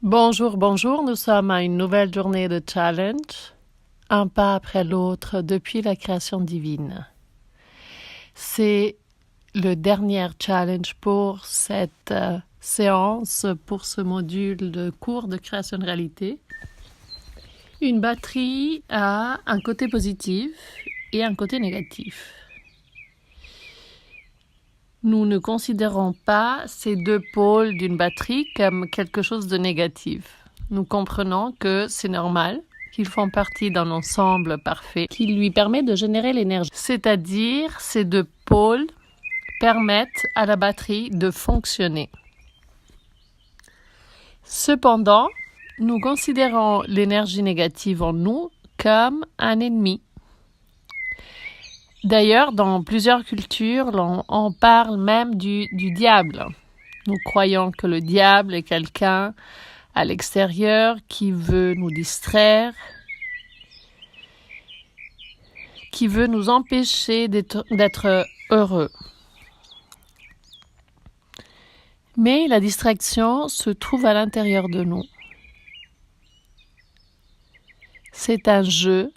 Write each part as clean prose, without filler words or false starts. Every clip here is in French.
Bonjour, bonjour, nous sommes à une nouvelle journée de challenge, un pas après l'autre depuis la création divine. C'est le dernier challenge pour cette séance, pour ce module de cours de création de réalité. Une batterie a un côté positif et un côté négatif. Nous ne considérons pas ces deux pôles d'une batterie comme quelque chose de négatif. Nous comprenons que c'est normal, qu'ils font partie d'un ensemble parfait qui lui permet de générer l'énergie. C'est-à-dire, ces deux pôles permettent à la batterie de fonctionner. Cependant, nous considérons l'énergie négative en nous comme un ennemi. D'ailleurs, dans plusieurs cultures, on parle même du diable. Nous croyons que le diable est quelqu'un à l'extérieur qui veut nous distraire, qui veut nous empêcher d'être heureux. Mais la distraction se trouve à l'intérieur de nous. C'est un jeu.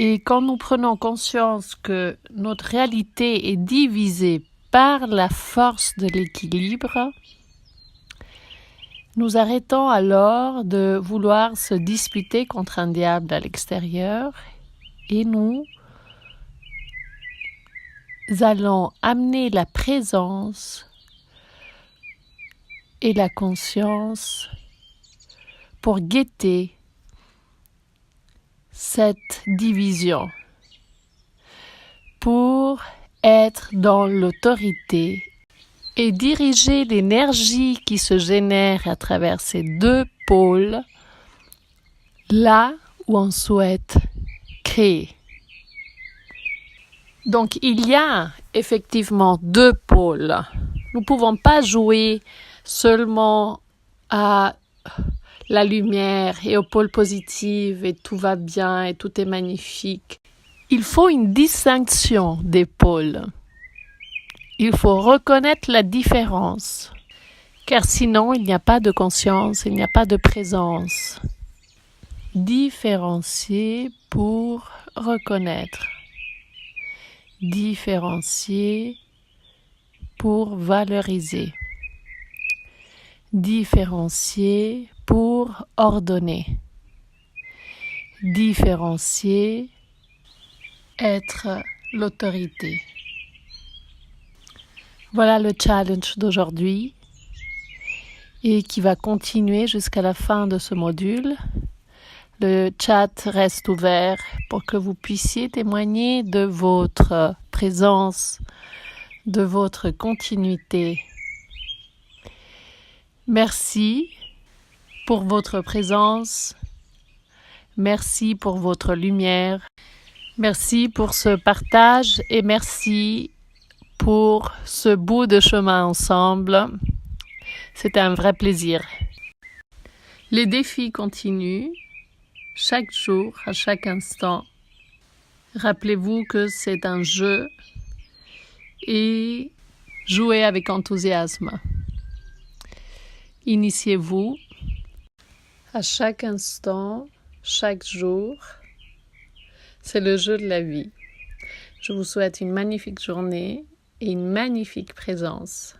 Et quand nous prenons conscience que notre réalité est divisée par la force de l'équilibre, nous arrêtons alors de vouloir se disputer contre un diable à l'extérieur et nous allons amener la présence et la conscience pour guetter cette division, pour être dans l'autorité et diriger l'énergie qui se génère à travers ces deux pôles là où on souhaite créer. Donc, il y a effectivement deux pôles. Nous ne pouvons pas jouer seulement à la lumière et au pôle positif et tout va bien et tout est magnifique. Il faut une distinction des pôles. Il faut reconnaître la différence, car sinon il n'y a pas de conscience, il n'y a pas de présence. Différencier pour reconnaître. Différencier pour valoriser. Différencier pour ordonner. Différencier, être l'autorité. Voilà le challenge d'aujourd'hui et qui va continuer jusqu'à la fin de ce module. Le chat reste ouvert pour que vous puissiez témoigner de votre présence, de votre continuité. Merci pour votre présence. Merci pour votre lumière. Merci pour ce partage et merci pour ce bout de chemin ensemble. C'était un vrai plaisir. Les défis continuent chaque jour, à chaque instant. Rappelez-vous que c'est un jeu et jouez avec enthousiasme. Initiez-vous à chaque instant, chaque jour. C'est le jeu de la vie. Je vous souhaite une magnifique journée et une magnifique présence.